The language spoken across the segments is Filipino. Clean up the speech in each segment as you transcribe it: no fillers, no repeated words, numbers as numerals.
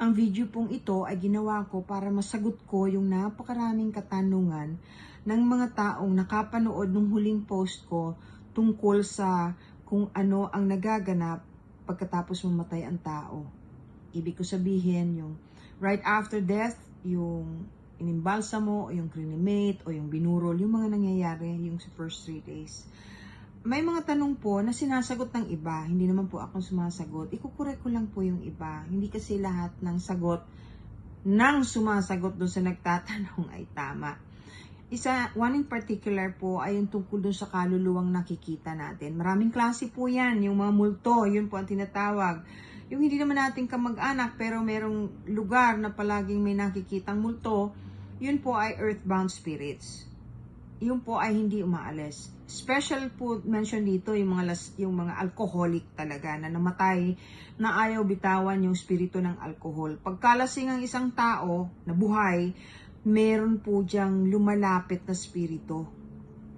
Ang video pong ito ay ginawa ko para masagot ko yung napakaraming katanungan ng mga taong nakapanood ng huling post ko tungkol sa kung ano ang nagaganap pagkatapos mamatay ang tao. Ibig ko sabihin yung right after death, yung inimbalsa mo, o yung cremate, o yung binurol, yung mga nangyayari yung sa first 3 days. May mga tanong po na sinasagot ng iba, hindi naman po akong sumasagot. Ikukorek ko lang po yung iba. Hindi kasi lahat ng sagot ng sumasagot doon sa nagtatanong ay tama. One in particular po ay yung tungkol doon sa kaluluwang nakikita natin. Maraming klase po yan, yung mga multo, yun po ang tinatawag. Yung hindi naman natin kamag-anak pero merong lugar na palaging may nakikitang multo, yun po ay earthbound spirits. Yun po ay hindi umaalis. Special po mention dito yung mga alcoholic talaga na namatay na ayaw bitawan yung spirito ng alcohol. Pagkalasing ang isang tao na buhay, meron po diyang lumalapit na spirito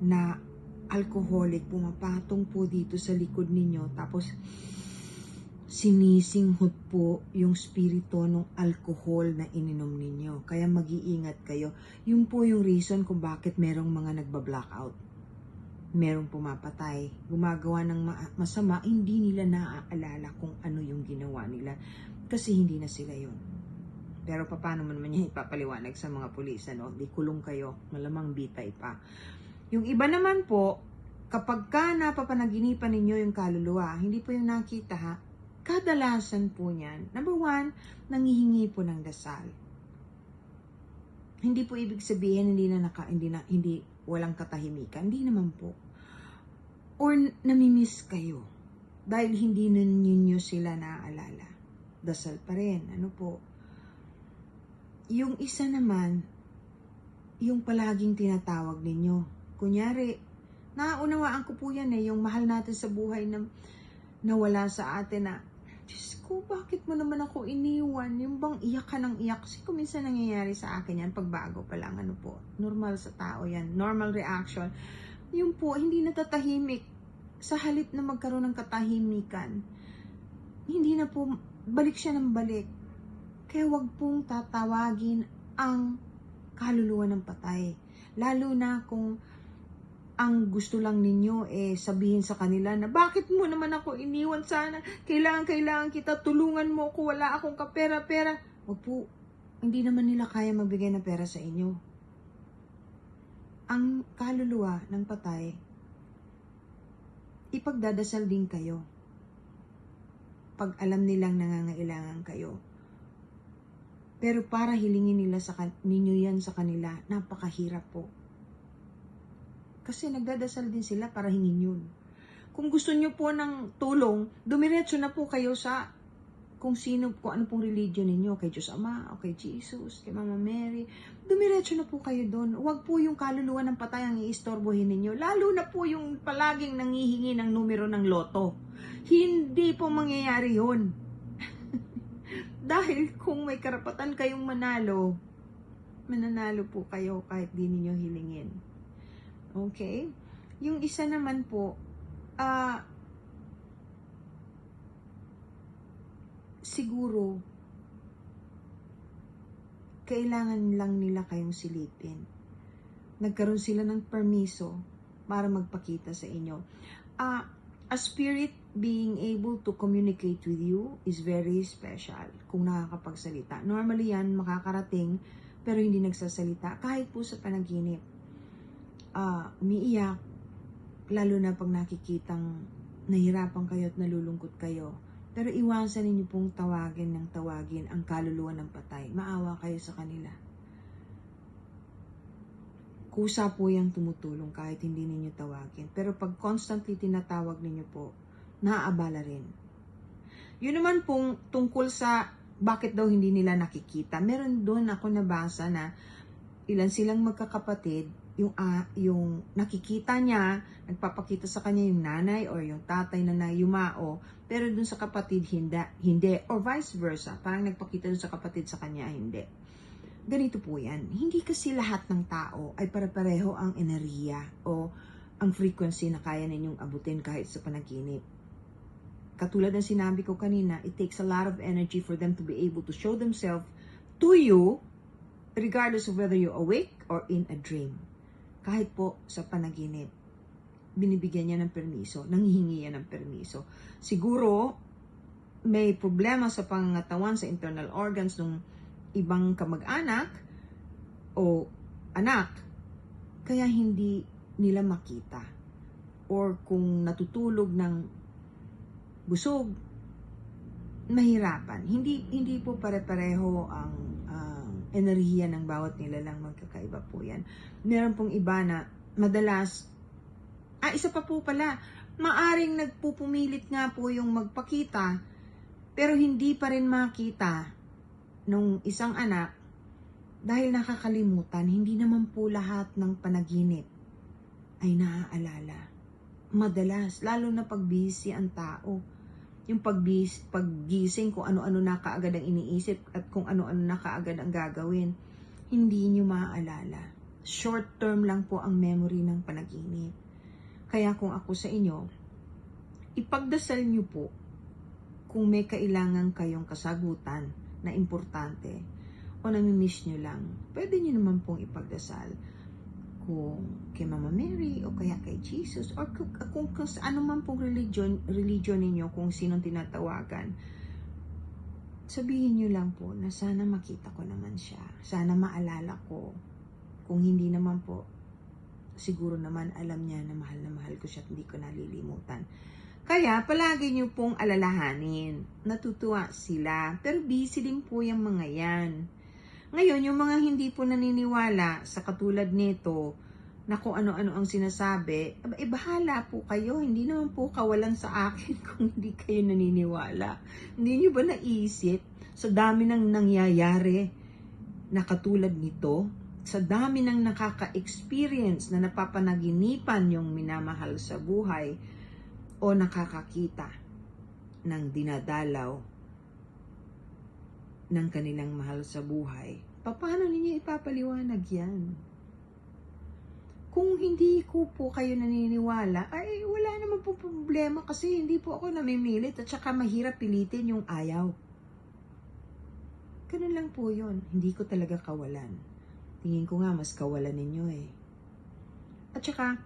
na alcoholic, pumapatong po dito sa likod ninyo, tapos sinisinghot po yung spirito ng alcohol na ininom ninyo. Kaya mag-iingat kayo. Yun po yung reason kung bakit merong mga nagba-blackout. Merong pumapatay, gumagawa ng masama, hindi nila naaalala kung ano yung ginawa nila. Kasi hindi na sila yun. Pero paano man niya ipapaliwanag sa mga pulis, ano? Di kulong kayo, malamang bitay pa. Yung iba naman po, kapag ka napapanaginipan ninyo yung kaluluwa, hindi po yung nakita ha, kadalasan po niyan, number 1, nangihingi po ng dasal. Hindi po ibig sabihin hindi walang katahimikan, hindi naman po. Or namimiss kayo dahil hindi ninyo sila naaalala. Dasal pa rin, ano po. Yung isa naman, yung palaging tinatawag ninyo. Kunyari, naunawaan ko po yan yung mahal natin sa buhay na nawala sa atin na, Diyos ko, bakit mo naman ako iniwan? Yung bang iyak ka ng iyak? Kasi kung minsan nangyayari sa akin yan, pagbago pa lang, ano po, normal sa tao yan, normal reaction. Yung po, hindi natatahimik. Sa halip na magkaroon ng katahimikan, hindi na po, balik siya ng balik. Kaya wag pong tatawagin ang kaluluwa ng patay. Lalo na kung ang gusto lang ninyo sabihin sa kanila na bakit mo naman ako iniwan, sana kailangan kita, tulungan mo ako, wala akong kapera-pera. Wag po, hindi naman nila kaya magbigay ng pera sa inyo. Ang kaluluwa ng patay, ipagdadasal din kayo pag alam nilang nangangailangan kayo. Pero para hilingin nila ninyo yan sa kanila, napakahirap po. Kasi nagdadasal din sila para hingin yun. Kung gusto nyo po ng tulong, dumiretso na po kayo sa kung ano pong religion ninyo, kay Diyos Ama, o kay Jesus, kay Mama Mary. Dumiretso na po kayo doon. Huwag po yung kaluluwa ng patay ang iistorbohin ninyo. Lalo na po yung palaging nangihingi ng numero ng loto. Hindi po mangyayari yun. Dahil kung may karapatan kayong mananalo po kayo kahit di ninyo hilingin. Okay? Yung isa naman po, siguro, kailangan lang nila kayong silipin. Nagkaroon sila ng permiso para magpakita sa inyo. A spirit being able to communicate with you is very special kung nakakapagsalita. Normally yan, makakarating, pero hindi nagsasalita. Kahit po sa panaginip. Umiiyak, lalo na pag nakikitang nahirapan kayo at nalulungkot kayo. Pero iwasan ninyo pong tawagin ang kaluluwa ng patay. Maawa kayo sa kanila. Kusa po yung tumutulong kahit hindi ninyo tawagin. Pero pag constantly tinatawag ninyo po, naaabala rin. Yun naman pong tungkol sa bakit daw hindi nila nakikita. Meron doon ako nabasa na ilan silang magkakapatid, yung nakikita niya, nagpapakita sa kanya yung nanay or yung tatay na nayumao, pero dun sa kapatid hindi, or vice versa, parang nagpakita dun sa kapatid sa kanya hindi. Ganito po yan, hindi kasi lahat ng tao ay pare-pareho ang enerhiya o ang frequency na kaya ninyong abutin kahit sa panaginip. katulad ng sinabi ko kanina, it takes a lot of energy for them to be able to show themselves to you, regardless of whether you're awake or in a dream. Kahit po sa panaginip, binibigyan niya ng permiso, nanghihingi yan ng permiso. Siguro, may problema sa pangangatawan, sa internal organs ng ibang kamag-anak o anak, kaya hindi nila makita. Or kung natutulog ng busog, mahirapan. Hindi po pare-pareho ang enerhiya ng bawat nilalang, magkakaiba po yan. Meron pong iba na madalas, isa pa po pala, maaring nagpupumilit nga po yung magpakita, pero hindi pa rin makita nung isang anak dahil nakakalimutan. Hindi naman po lahat ng panaginip ay naaalala. Madalas, lalo na pag busy ang tao. Yung paggising, kung ano-ano na kaagad ang iniisip at kung ano-ano na kaagad ang gagawin, hindi nyo maaalala. Short term lang po ang memory ng panaginip. Kaya kung ako sa inyo, ipagdasal nyo po kung may kailangan kayong kasagutan na importante o namimiss nyo lang. Pwede nyo naman pong ipagdasal kung kay Mama Mary o kaya kay Jesus or kung ano man pong religion ninyo, kung sinong tinatawagan. Sabihin nyo lang po na sana makita ko naman siya, sana maalala ko. Kung hindi naman po, siguro naman alam niya na mahal ko siya at hindi ko nalilimutan. Kaya palagi nyo pong alalahanin, natutuwa sila, pero busy din po yung mga yan. Ngayon, yung mga hindi po naniniwala sa katulad nito, na kung ano-ano ang sinasabi, bahala po kayo. Hindi naman po kawalan sa akin kung hindi kayo naniniwala. Hindi nyo ba naisip, sa dami ng nangyayari na katulad nito, sa dami ng nakaka-experience na napapanaginipan yung minamahal sa buhay o nakakakita ng dinadalaw ng kanilang mahal sa buhay, paano ninyo ipapaliwanag yan? Kung hindi ko po kayo naniniwala, ay wala naman po problema kasi hindi po ako namimilit at saka mahirap pilitin yung ayaw. Ganun lang po yun. Hindi ko talaga kawalan. Tingin ko nga mas kawalan ninyo eh. At saka,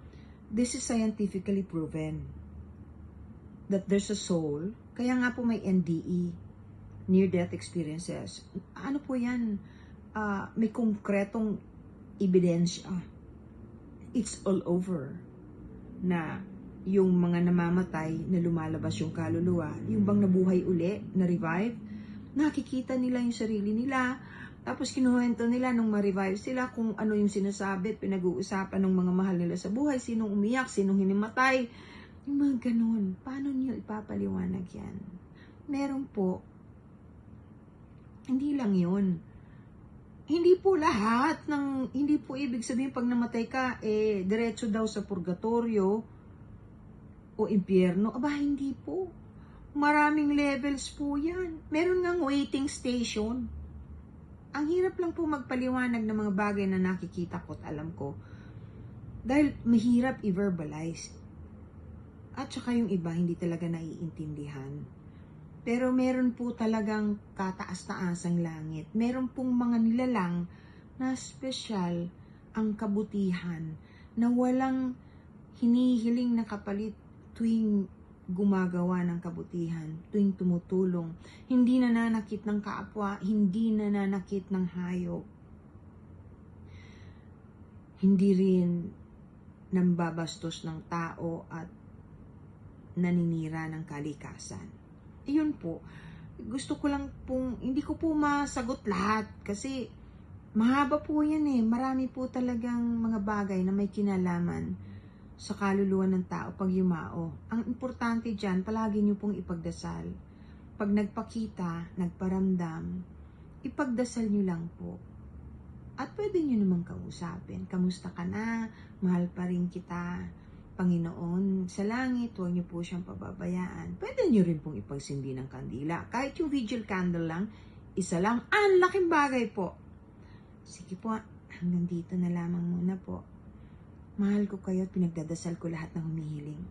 this is scientifically proven that there's a soul. Kaya nga po may NDE, near-death experiences. Ano po yan? May konkretong ebidensya. It's all over na yung mga namamatay na lumalabas yung kaluluwa, yung bang nabuhay uli, na-revive, nakikita nila yung sarili nila, tapos kinuwento nila nung ma-revive sila kung ano yung sinasabi, pinag-uusapan ng mga mahal nila sa buhay, sinong umiyak, sinong hinimatay, yung mga ganun. Paano niyo ipapaliwanag yan? Meron po. Hindi lang yun. Hindi po lahat hindi po ibig sabihin pag namatay ka, diretso daw sa purgatorio o impyerno. Aba, hindi po. Maraming levels po yan. Meron ngang waiting station. Ang hirap lang po magpaliwanag ng mga bagay na nakikita ko at alam ko. Dahil mahirap i-verbalize. At saka yung iba, hindi talaga naiintindihan. Pero meron po talagang kataas-taasang langit. Meron pong mga nilalang na special ang kabutihan na walang hinihiling na kapalit tuwing gumagawa ng kabutihan, tuwing tumutulong. Hindi nananakit ng kaapwa, hindi nananakit ng hayop. Hindi rin nambabastos ng tao at naninira ng kalikasan. Iyon po, gusto ko lang pong, hindi ko po masagot lahat kasi mahaba po yan eh. Marami po talagang mga bagay na may kinalaman sa kaluluwa ng tao pag yumao. Ang importante dyan, palagi nyo pong ipagdasal. Pag nagpakita, nagparamdam, ipagdasal nyo lang po. At pwede nyo namang kausapin. Kamusta ka na? Mahal pa rin kita. Panginoon sa langit, huwag niyo po siyang pababayaan. Pwede niyo rin pong ipagsindi ng kandila. Kahit yung vigil candle lang, isa lang, ang laking bagay po. Sige po, hanggang dito na lamang muna po. Mahal ko kayo at pinagdadasal ko lahat ng humihiling.